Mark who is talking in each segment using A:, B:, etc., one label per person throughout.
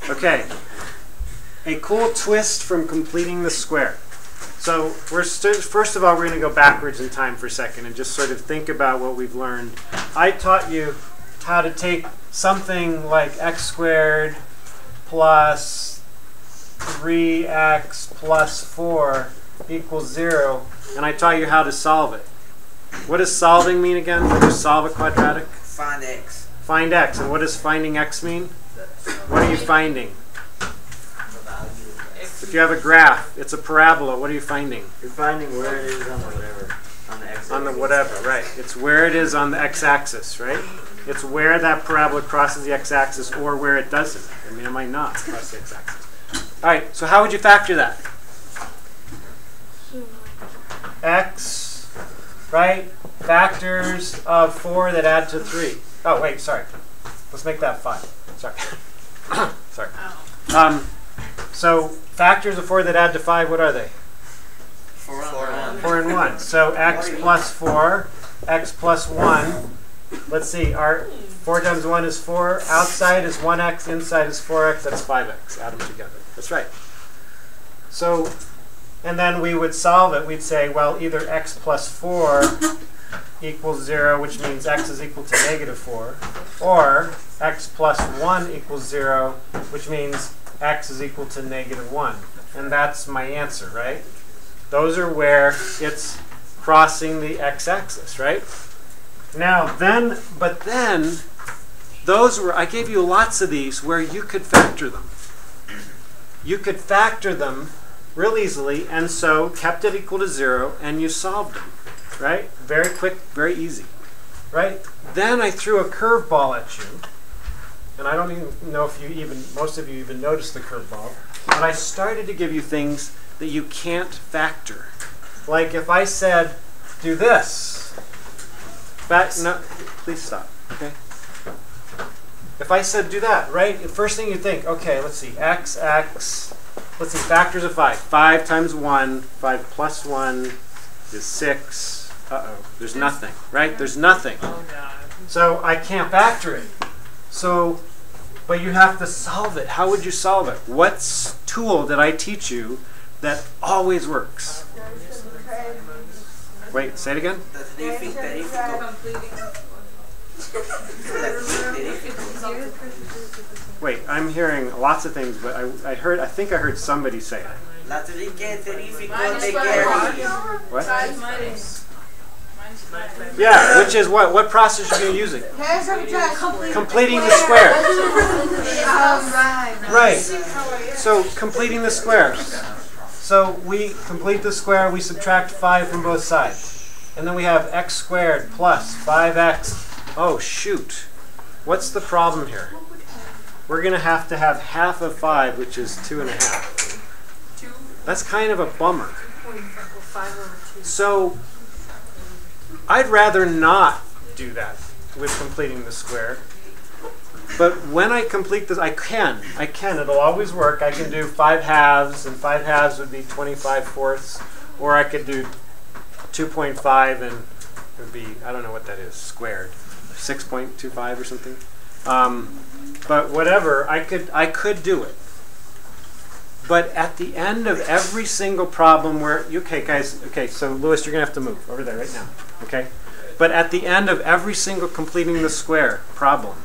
A: Okay. A cool twist from completing the square. So first of all, we're going to go backwards in time for a second and just sort of think about what we've learned. I taught you how to take something like x squared plus 3x plus 4 equals 0, and I taught you how to solve it. What does solving mean again? When you solve a quadratic?
B: Find x.
A: Find x. And what does finding x mean? What are you finding? If you have a graph, it's a parabola. What are you finding?
B: You're finding where it is on the whatever. On the x-axis.
A: On the whatever, right. It's where it is on the x-axis, right? It's where that parabola crosses the x-axis or where it doesn't. I mean, it might not cross the x-axis. All right, so how would you factor that? X, right? Factors of 4 that add to 3. Oh, wait, sorry. Let's make that 5. Sorry. Sorry. So factors of 4 that add to 5, what are they?
B: 4 and 1.
A: 4 and 1. So x plus 4, x plus 1. Let's see, our 4 times 1 is 4. Outside is 1x, inside is 4x. That's 5x. Add them together. That's right. So, and then we would solve it. We'd say, well, either x plus 4 equals 0, which means x is equal to negative 4, or x plus 1 equals 0, which means x is equal to negative 1. And that's my answer, right? Those are where it's crossing the x-axis, right? Now, but then, those were, I gave you lots of these where you could factor them. You could factor them real easily, and so kept it equal to 0, and you solved them, right? Very quick, very easy, right? Then I threw a curveball at you, and I don't even know if most of you even noticed the curveball, but I started to give you things that you can't factor. Like if I said, do this. No, please stop, okay? If I said do that, right? The first thing you think, okay, let's see, x, let's see, factors of 5. 5 times 1, 5 plus 1 is 6. Uh-oh, there's nothing, right? There's nothing. So I can't factor it. So, but you have to solve it. How would you solve it? What tool did I teach you that always works? Wait, say it again? Wait, I'm hearing lots of things, but I think I heard somebody say it. What? Yeah, which is what? What process are you using? Completing the square. Right. So completing the square. So we complete the square, we subtract 5 from both sides. And then we have x squared plus 5x. Oh, shoot. What's the problem here? We're going to have half of 5, which is 2.5. That's kind of a bummer. So I'd rather not do that with completing the square. But when I complete this, I can. It'll always work. I can do 5 halves, and 5 halves would be 25 fourths. Or I could do 2.5, and it would be, I don't know what that is, squared. 6.25 or something. But whatever, I could do it. But at the end of every single problem where, okay guys, okay, so Louis, you're going to have to move over there right now, okay? But at the end of every single completing the square problem,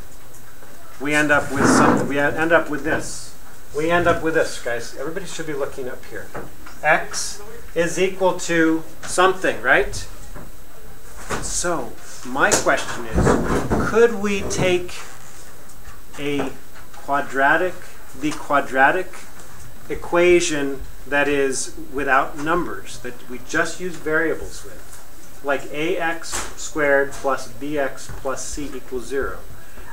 A: we end up with something. We end up with this. We end up with this, guys. Everybody should be looking up here. X is equal to something, right? So my question is, could we take the quadratic equation that is without numbers, that we just use variables with, like ax squared plus bx plus c equals 0.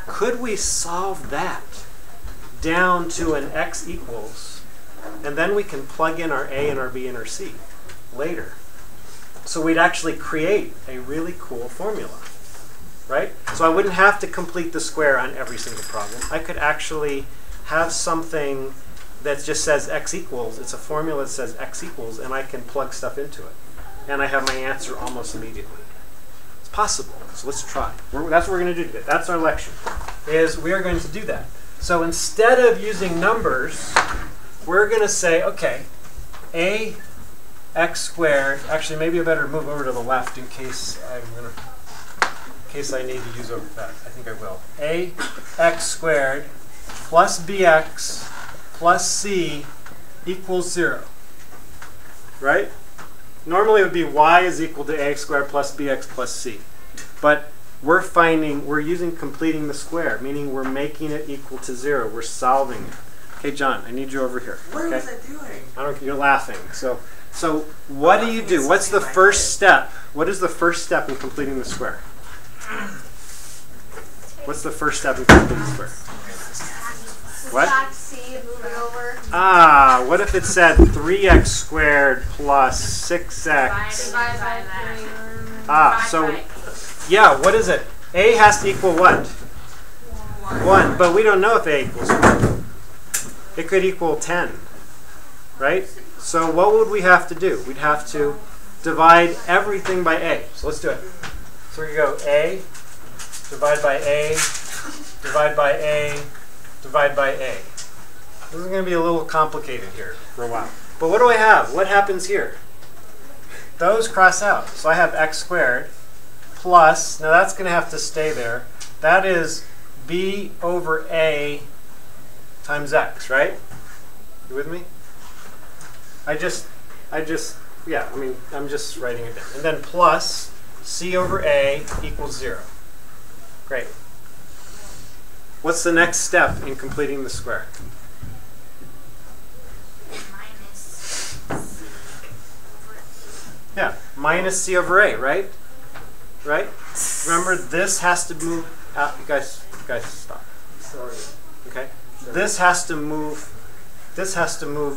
A: Could we solve that down to an x equals, and then we can plug in our a and our b and our c later. So we'd actually create a really cool formula, right? So I wouldn't have to complete the square on every single problem. I could actually have something that just says x equals. It's a formula that says x equals, and I can plug stuff into it. And I have my answer almost immediately. It's possible. So let's try. That's what we're going to do today. That's our lecture, is we are going to do that. So instead of using numbers, we're going to say, okay, ax squared. Actually, maybe I better move over to the left in case I need to use over that. I think I will. Ax squared plus bx plus c equals 0. Right? Normally it would be y is equal to ax squared plus bx plus c. But we're using completing the square, meaning we're making it equal to 0. We're solving it. Okay, John, I need you over here.
B: What was I doing?
A: You're laughing. So what do you do? What's the first step? What is the first step in completing the square? What's the first step in completing the square? What?
C: C and move it over.
A: Ah, what if it said 3x squared plus 6x?
C: Divide by 3.
A: Ah, so, yeah, what is it? A has to equal what? 1. But we don't know if A equals 1. It could equal 10, right? So what would we have to do? We'd have to divide everything by A. So let's do it. So we go A, divide by A, divide by A, divide by A. This is going to be a little complicated here for a while. But what do I have? What happens here? Those cross out. So I have x squared plus, now that's going to have to stay there. That is b over a times x, right? You with me? I'm just writing it down. And then plus c over a equals 0. Great. What's the next step in completing the square? Yeah, minus c over a, right? Right? Remember, this has to move out. You guys stop.
B: Sorry.
A: Okay? This has to move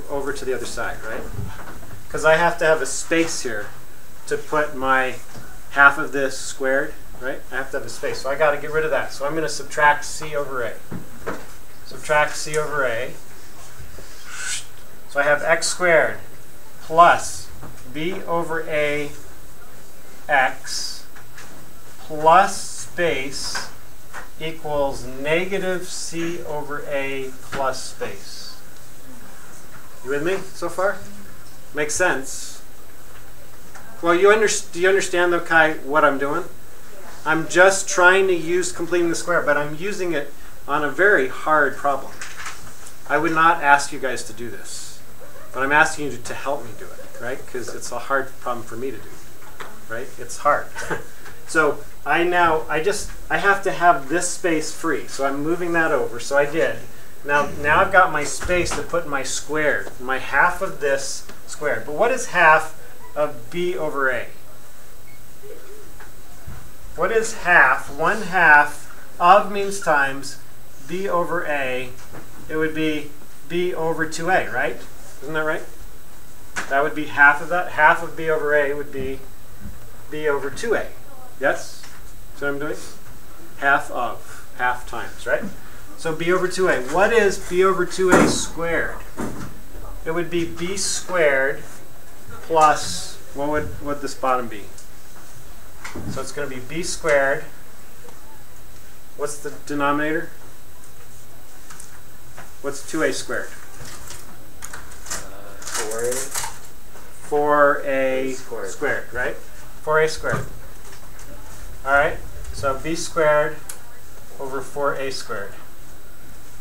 A: over to the other side, right? Because I have to have a space here to put my half of this squared, right? I have to have a space. So I got to get rid of that. So I'm going to subtract c over a. Subtract c over a. So I have x squared plus b over a x plus space equals negative c over a plus space. You with me so far? Makes sense. Well, do you understand, though, Kai, what I'm doing? I'm just trying to use completing the square, but I'm using it on a very hard problem. I would not ask you guys to do this, but I'm asking you to help me do it, right? Because it's a hard problem for me to do, right? It's hard. So I have to have this space free. So I'm moving that over. So I did. Now I've got my space to put my squared, my half of this squared. But what is half of b over a? What is half? 1/2 of means times b over a. It would be b over 2a, right? Isn't that right? That would be half of that. Half of b over a would be b over 2a. Yes? That's what I'm doing? Half times, right? So b over 2a. What is b over 2a squared? It would be b squared plus, what would this bottom be? So it's going to be b squared. What's the denominator? What's 2a squared? 4a squared, right? 4a squared. All right, so b squared over 4a squared.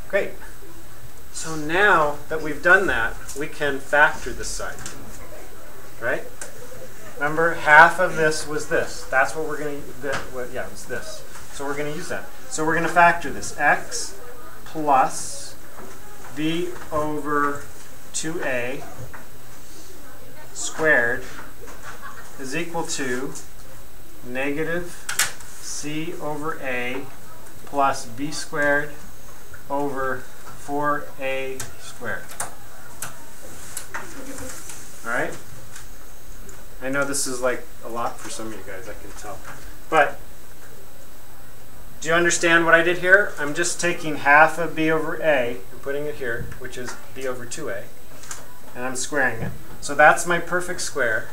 A: Great. So now that we've done that, we can factor this side, right? Remember, half of this was this. That's what we're going to, yeah, it was this. So we're going to use that. So we're going to factor this. X plus b over 2a squared is equal to negative c over a plus b squared over 4a squared. All right? I know this is like a lot for some of you guys, I can tell. But do you understand what I did here? I'm just taking half of b over a and putting it here, which is b over 2a, and I'm squaring it. So that's my perfect square.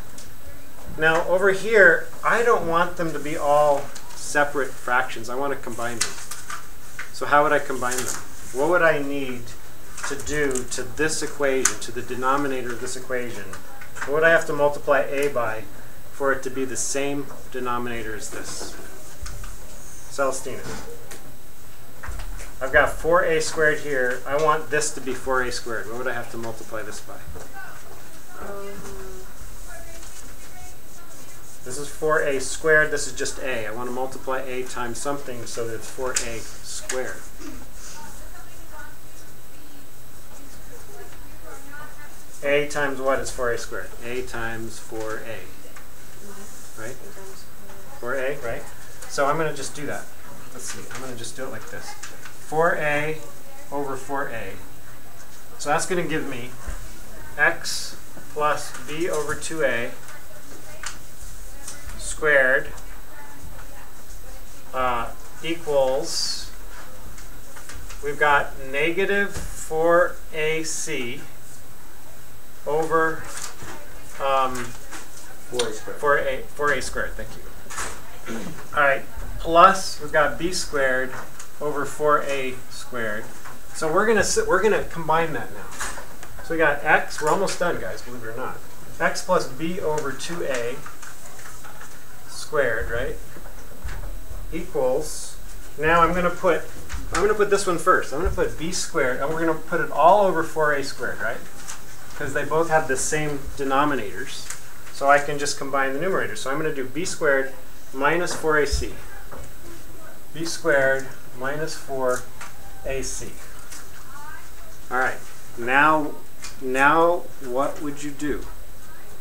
A: Now over here, I don't want them to be all separate fractions. I want to combine them. So how would I combine them? what would I need to do to this equation, to the denominator of this equation? What would I have to multiply a by for it to be the same denominator as this? Celestina. I've got 4a squared here. I want this to be 4a squared. What would I have to multiply this by? This is 4a squared. This is just a. I want to multiply a times something so that it's 4a squared. A times what is 4a squared? A times 4a. Right? 4a, right? So I'm going to just do that. Let's see. I'm going to just do it like this. 4a over 4a. So that's going to give me x plus b over 2a squared equals, we've got negative 4ac over 4a squared. Thank you. All right, plus we've got b squared over 4a squared. So we're gonna combine that now. So we got x. We're almost done, guys. Believe it or not. X plus b over 2a squared, right? Equals. Now I'm gonna put this one first. I'm gonna put b squared, and we're gonna put it all over 4a squared, right? Because they both have the same denominators. So I can just combine the numerators. So I'm going to do b squared minus 4ac. B squared minus 4ac. All right. Now what would you do?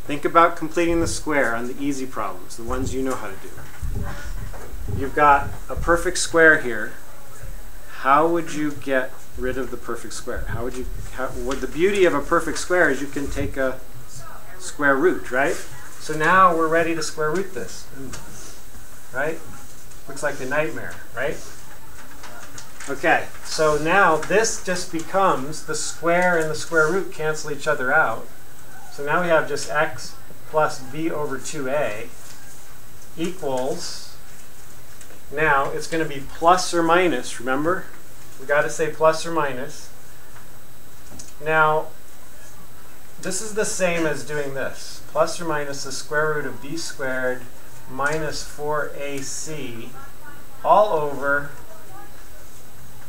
A: Think about completing the square on the easy problems, the ones you know how to do. You've got a perfect square here. How would you get rid of the perfect square? What the beauty of a perfect square is you can take a square root, right? So now we're ready to square root this, right? Looks like a nightmare, right? Okay, so now this just becomes the square and the square root cancel each other out. So now we have just x plus b over 2a equals, now it's going to be plus or minus, remember? We've got to say plus or minus. Now, this is the same as doing this. Plus or minus the square root of b squared minus 4ac all over,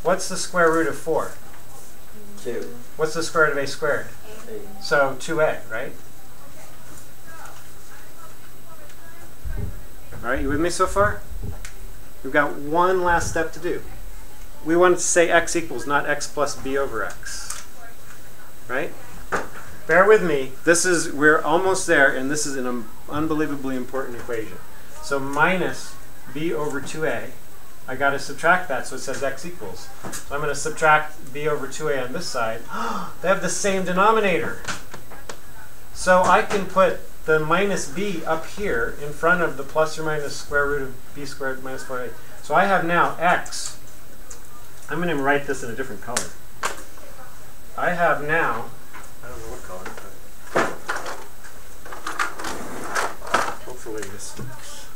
A: what's the square root of 4?
B: 2.
A: What's the square root of a squared?
B: 8.
A: So 2a, right? All right, you with me so far? We've got one last step to do. We wanted to say x equals, not x plus b over x. Right? Bear with me. We're almost there, and this is an unbelievably important equation. So minus b over 2a. I got to subtract that, so it says x equals. So I'm going to subtract b over 2a on this side. They have the same denominator. So I can put the minus b up here in front of the plus or minus square root of b squared minus 4a. So I have now x. I'm going to write this in a different color. I have now, I don't know what color, but hopefully this works.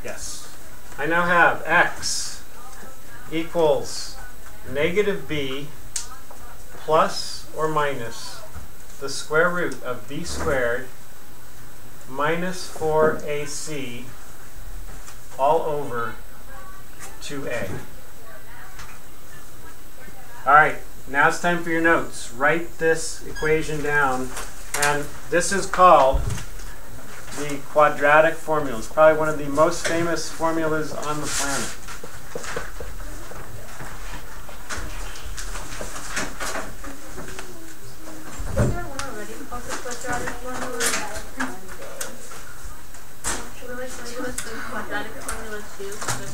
A: Yes. I now have x equals negative b plus or minus the square root of b squared minus 4ac all over 2a. All right, now it's time for your notes. Write this equation down, and this is called the quadratic formula. It's probably one of the most famous formulas on the planet.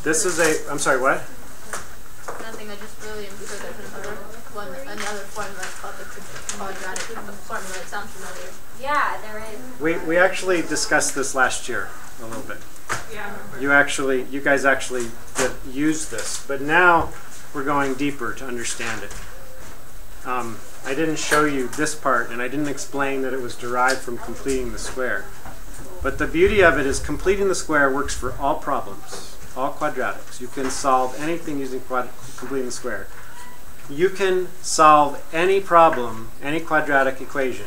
A: This is a, I'm sorry, what?
C: Nothing, I just really enjoyed another formula called the quadratic formula. It sounds familiar. Yeah, there is.
A: We actually discussed this last year a little bit.
C: Yeah.
A: You guys actually used this, but now we're going deeper to understand it. I didn't show you this part, and I didn't explain that it was derived from completing the square. But the beauty of it is completing the square works for all problems, all quadratics. You can solve anything using completing the square. you can solve any problem, any quadratic equation,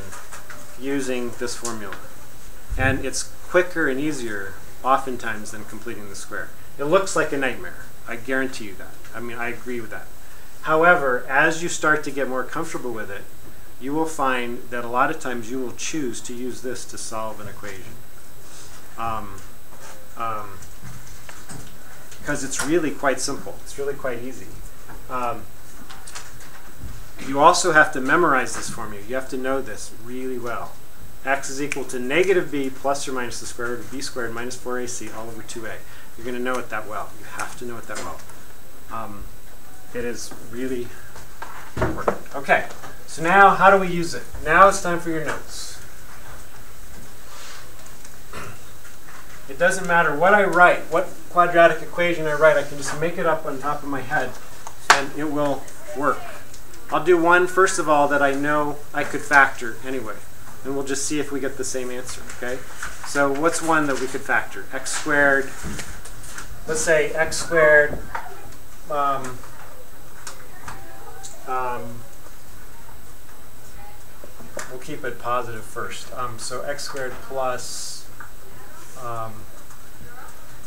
A: using this formula. And it's quicker and easier oftentimes than completing the square. It looks like a nightmare. I guarantee you that. I mean, I agree with that. However, as you start to get more comfortable with it, you will find that a lot of times you will choose to use this to solve an equation. Because it's really quite simple. It's really quite easy. You also have to memorize this formula. You have to know this really well. X is equal to negative b plus or minus the square root of b squared minus 4ac all over 2a. You're going to know it that well. You have to know it that well. It is really important. Okay, so now how do we use it? Now it's time for your notes. It doesn't matter what I write, what quadratic equation I write, I can just make it up on top of my head and it will work. I'll do one, first of all, that I know I could factor anyway. And we'll just see if we get the same answer, okay? So what's one that we could factor? X squared, let's say x squared, we'll keep it positive first. So x squared plus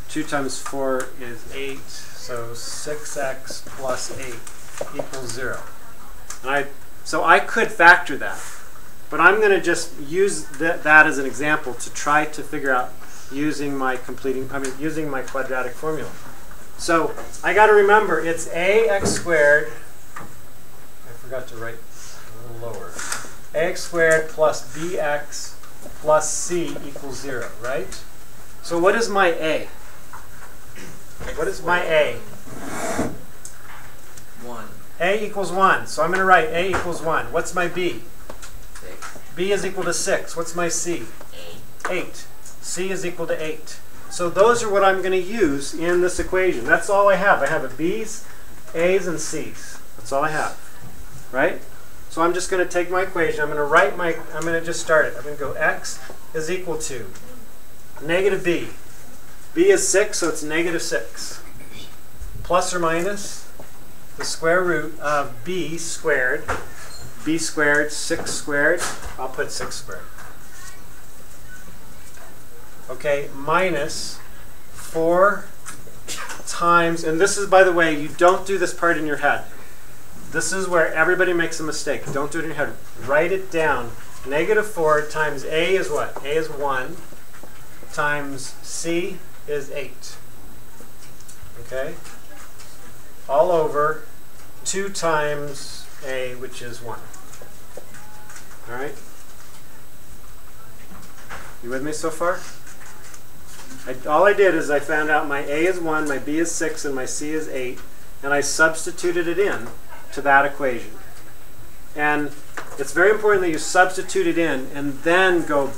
A: 2 times 4 is 8, so 6x plus 8 equals 0. And so I could factor that. But I'm going to just use that as an example to try to figure out using my quadratic formula. So I got to remember it's ax squared. I forgot to write a little lower. Ax squared plus bx plus c equals 0, right? So what is my a? What is my a?
B: 1.
A: A equals 1. So I'm going to write a equals 1. What's my b?
B: 6.
A: B is equal to 6. What's my C? 8. C is equal to 8. So those are what I'm going to use in this equation. That's all I have. I have a B's, A's, and C's. That's all I have. Right? So I'm just going to take my equation. I'm going to just start it. I'm going to go x is equal to negative b. B is 6, so it's negative 6. Plus or minus the square root of b squared. B squared, 6 squared, I'll put 6 squared. Okay, minus 4 times, and this is, by the way, you don't do this part in your head. This is where everybody makes a mistake. Don't do it in your head. Write it down. Negative 4 times A is what? A is 1 times C is 8. Okay? All over 2 times A, which is 1. All right? You with me so far? All I did is I found out my A is 1, my B is 6, and my C is 8, and I substituted it in to that equation. And it's very important that you substitute it in and then go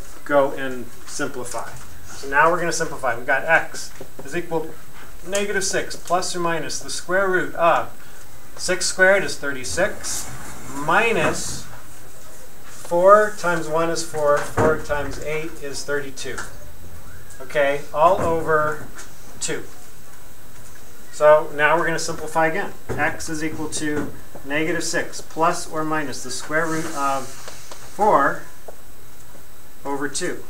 A: and simplify. So now we're going to simplify. We've got x is equal to negative 6 plus or minus the square root of 6 squared is 36 minus 4 times 1 is 4, 4 times 8 is 32. Okay, all over 2. So now we're going to simplify again. X is equal to negative 6 plus or minus the square root of 4 over 2.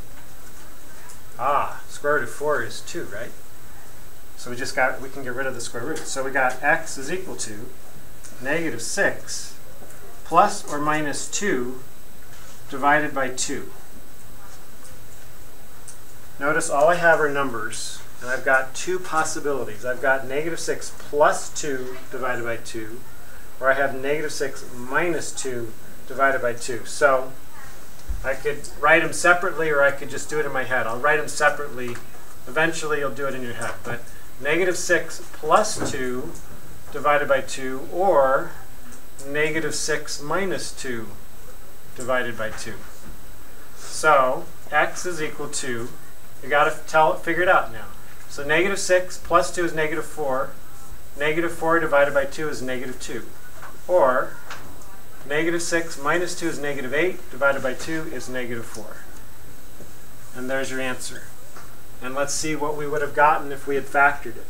A: Square root of 4 is 2, right? So we can get rid of the square root. So we got x is equal to negative 6 plus or minus 2 divided by 2. Notice all I have are numbers, and I've got two possibilities. I've got negative 6 plus 2 divided by 2, or I have negative 6 minus 2 divided by 2. So I could write them separately, or I could just do it in my head. I'll write them separately. Eventually you'll do it in your head. But negative 6 plus 2 divided by 2, or negative 6 minus 2 divided by 2. So x is equal to, you got to figure it out now. So negative 6 plus 2 is negative 4. Negative 4 divided by 2 is negative 2. Or negative 6 minus 2 is negative 8. Divided by 2 is negative 4. And there's your answer. And let's see what we would have gotten if we had factored it.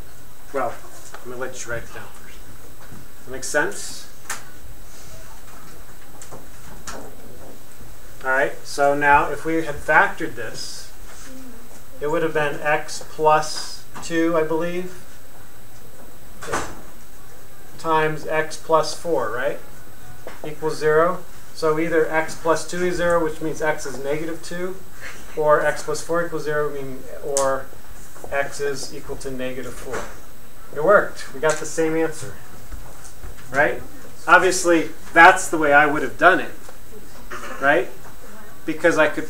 A: Well, I'm going to let you write it down first. That makes sense? All right, so now if we had factored this, it would have been x plus 2, I believe, times x plus 4, right? Equals 0. So either x plus 2 is 0, which means x is negative 2, or x plus 4 equals 0, or x is equal to negative 4. It worked. We got the same answer, right? Obviously, that's the way I would have done it, right? Because I could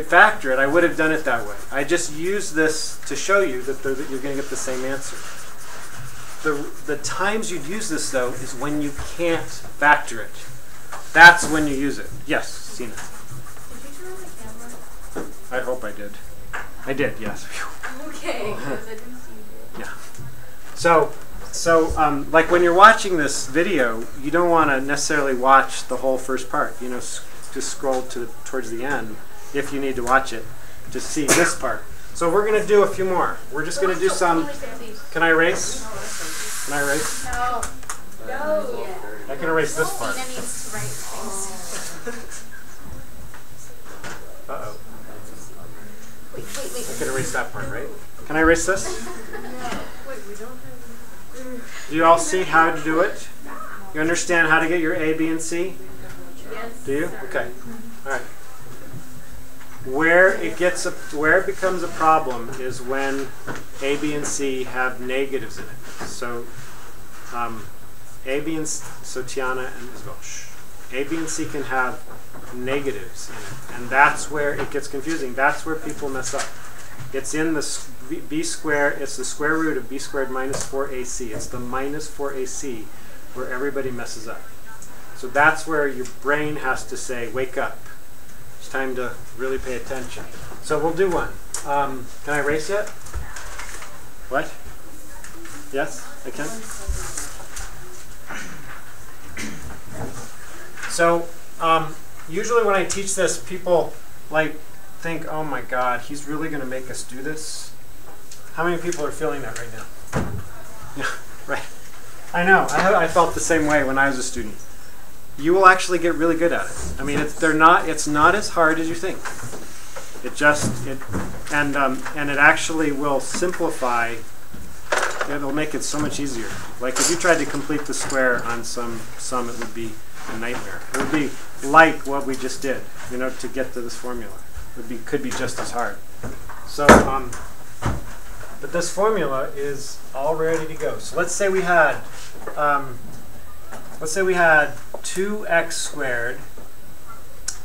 A: factor it. I would have done it that way. I just used this to show you that you're going to get the same answer. The times you'd use this, though, is when you can't factor it. That's when you use it. Yes, Sina.
C: Did you turn on the camera?
A: I hope I did. I did, yes.
C: Okay, because I didn't see you.
A: Yeah. So like when you're watching this video, you don't want to necessarily watch the whole first part. You know, just scroll towards the end if you need to watch it to see this part. So we're going to do a few more. We're just going to do some. Can I erase? Can I erase?
C: No. No.
A: I can erase this part.
C: Nina needs to write things.
A: Uh-oh.
C: Wait.
A: I can erase that part, right? Can I erase this?
C: No. Wait, we don't have.
A: Do you all see how to do it? You understand how to get your A, B, and C?
C: Yes.
A: Do you? Okay. All right. Where it becomes a problem is when A, B, and C have negatives in it. So A, B, and so Tiana and Isabel. A, B, and C can have negatives in it, and that's where it gets confusing. That's where people mess up. It's in the b squared. It's the square root of b squared minus 4ac. It's the minus 4ac where everybody messes up. So that's where your brain has to say, "Wake up! It's time to really pay attention." So we'll do one. Can I erase yet? What? Yes, I can. So usually when I teach this, people think, "Oh my God, he's really going to make us do this." How many people are feeling that right now? Yeah, right. I know. I felt the same way when I was a student. You will actually get really good at it. I mean, it's not as hard as you think. And it actually will simplify. It'll make it so much easier. Like if you tried to complete the square on some, it would be a nightmare. It would be like what we just did, you know, to get to this formula. It could be just as hard. So, but this formula is all ready to go. So let's say we had 2x squared.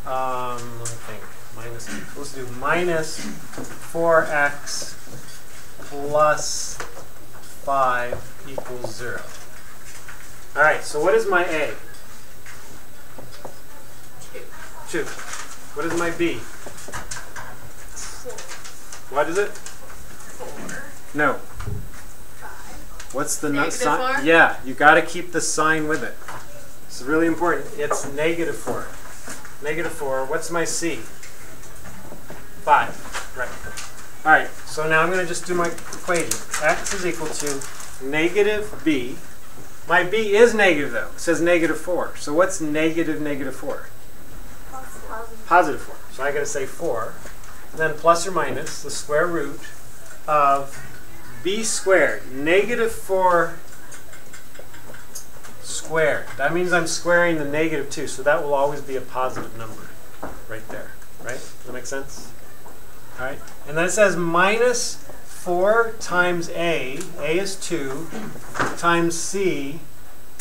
A: Let me think. Let's do minus 4x plus 5 equals 0. All right. So what is my A? 2. What is my B?
C: 4.
A: What is it?
C: 4.
A: No.
C: 5.
A: What's the
C: sign?
A: Yeah, you got to keep the sign with it. It's really important. It's negative 4. Negative 4. What's my C? 5. Right. All right. So now I'm going to just do my equation. X is equal to negative B. My B is negative though. It says negative 4. So what's negative 4? Positive 4. So I got to say 4. And then plus or minus the square root of b squared. Negative 4 squared. That means I'm squaring the negative 2. So that will always be a positive number right there. Right? Does that make sense? All right. And then it says minus 4 times A is 2, times C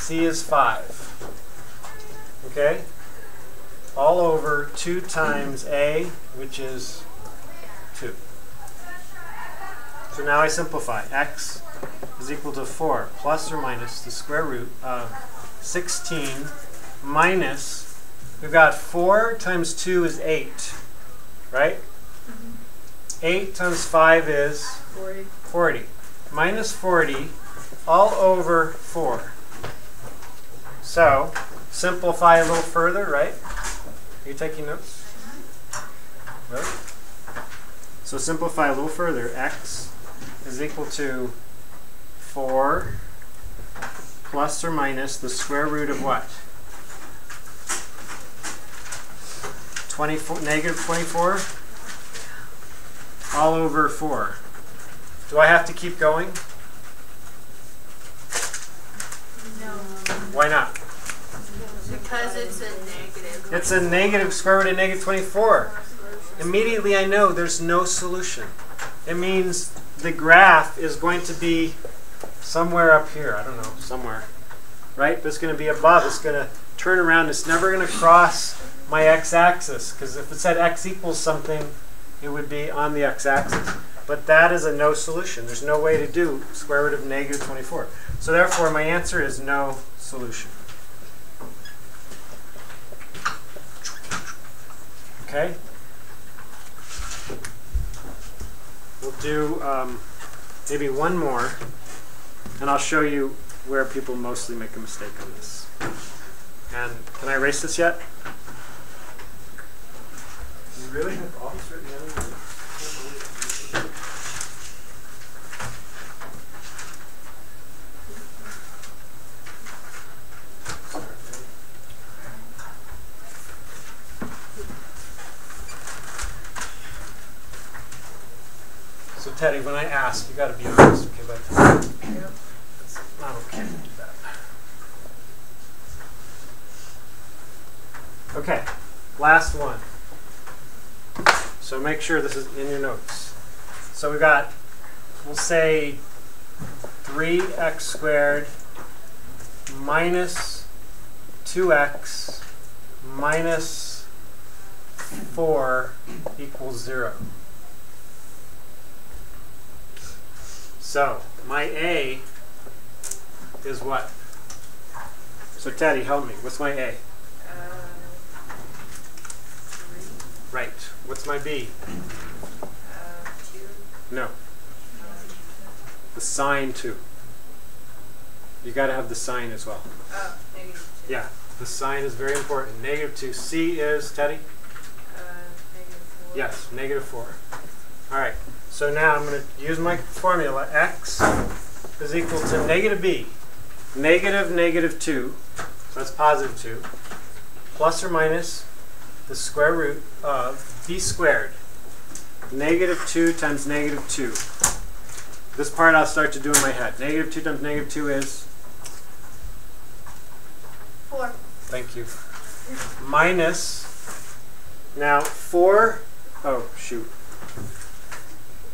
A: is 5. Okay? All over 2 times A, which is 2. So now I simplify. X is equal to 4 plus or minus the square root of 16 minus, we've got 4 times 2 is 8, right? 8 times 5 is 40. Minus 40 all over 4. So simplify a little further, right? Are you taking notes? Really? So simplify a little further. X is equal to 4 plus or minus the square root of what? negative 24 all over 4. Do I have to keep going?
C: No.
A: Why not?
C: Because it's a negative.
A: It's a negative square root of negative 24. Immediately I know there's no solution. It means the graph is going to be somewhere up here. I don't know, somewhere. Right? But it's going to be above. It's going to turn around. It's never going to cross my x-axis. Because if it said x equals something, it would be on the x-axis. But that is a no solution. There's no way to do square root of negative 24. So therefore, my answer is no solution. Okay? We'll do maybe one more, and I'll show you where people mostly make a mistake on this. And can I erase this yet? You really have all this written down? So Teddy, when I ask, you got to be honest, okay? But it's not okay to do that. Okay, last one. So make sure this is in your notes. So we got, we'll say 3x squared minus 2x minus 4 equals 0. So my A is what? So Teddy, help me. What's my A?
D: 3.
A: Right. What's my B?
D: 2.
A: No. The sign 2. You got to have the sign as well.
D: Oh, negative 2.
A: Yeah. The sign is very important. Negative 2. C is, Teddy?
D: Negative 4.
A: Yes, negative 4. All right. So now I'm going to use my formula. X is equal to negative B. Negative negative 2. So that's positive 2. Plus or minus the square root of B squared. Negative 2 times negative 2. This part I'll start to do in my head. Negative 2 times negative 2 is?
C: 4.
A: Thank you. Minus, now 4, oh shoot.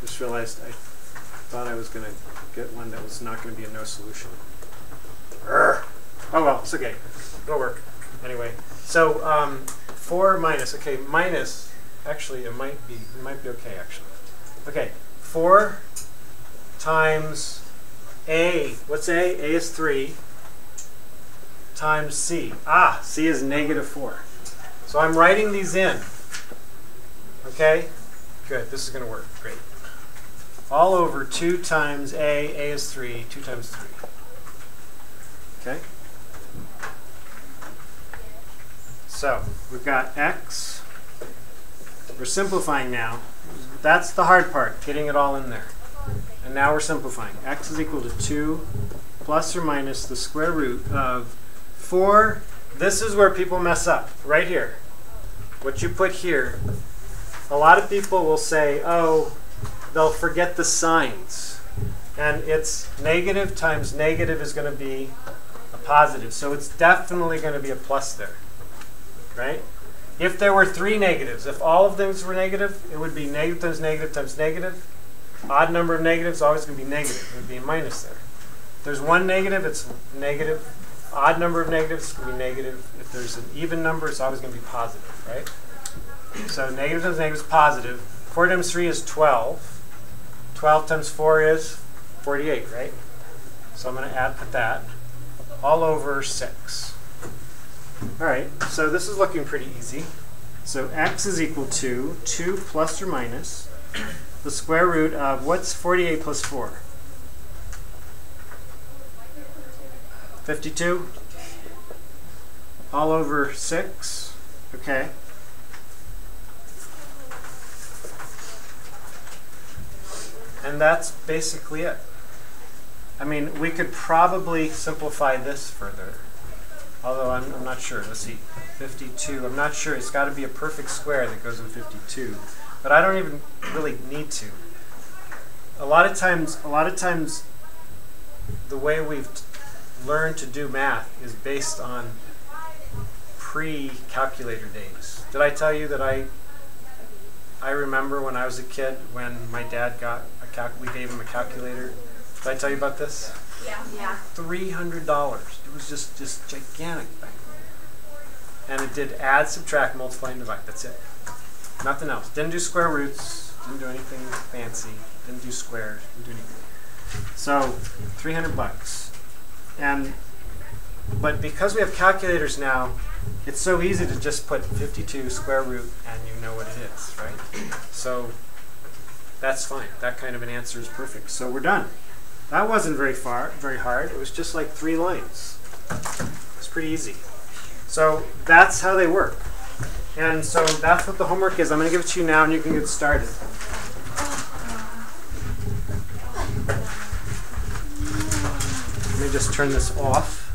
A: Just realized I thought I was going to get one that was not going to be a no solution. Urgh. Oh well, it's okay. It'll work. Anyway, so 4 minus, okay, minus, actually it might be okay actually. Okay, 4 times A, what's A? A is 3 times C. Ah, C is negative 4. So I'm writing these in. Okay, good, this is going to work, great. All over 2 times A is 3, 2 times 3. Okay? So, we've got X. We're simplifying now. That's the hard part, getting it all in there. And now we're simplifying. X is equal to 2 plus or minus the square root of 4. This is where people mess up, right here. What you put here, a lot of people will say, oh, they'll forget the signs. And it's negative times negative is going to be a positive. So it's definitely going to be a plus there. Right? If there were 3 negatives, if all of those were negative, it would be negative times negative times negative. Odd number of negatives is always going to be negative. It would be a minus there. If there's 1 negative, it's negative. Odd number of negatives is going to be negative. If there's an even number, it's always going to be positive. Right? So negative times negative is positive. 4 times 3 is 12. 12 times 4 is 48, right? So I'm going to put that all over 6. All right, so this is looking pretty easy. So X is equal to 2 plus or minus the square root of, what's 48 plus 4? 52? All over 6, okay. And that's basically it. I mean, we could probably simplify this further. Although I'm not sure. Let's see. 52. I'm not sure. It's got to be a perfect square that goes in 52. But I don't even really need to. A lot of times, the way we've learned to do math is based on pre-calculator days. Did I tell you that I remember when I was a kid when my dad got we gave him a calculator. Did I tell you about this?
C: Yeah.
A: $300. It was just gigantic thing. And it did add, subtract, multiply, and divide. That's it. Nothing else. Didn't do square roots. Didn't do anything fancy. Didn't do squares. Didn't do anything. So $300. But because we have calculators now, it's so easy to just put 52 square root and you know what it is, right? So that's fine. That kind of an answer is perfect. So we're done. That wasn't very hard. It was just like 3 lines. It's pretty easy. So that's how they work. And so that's what the homework is. I'm going to give it to you now and you can get started. Let me just turn this off.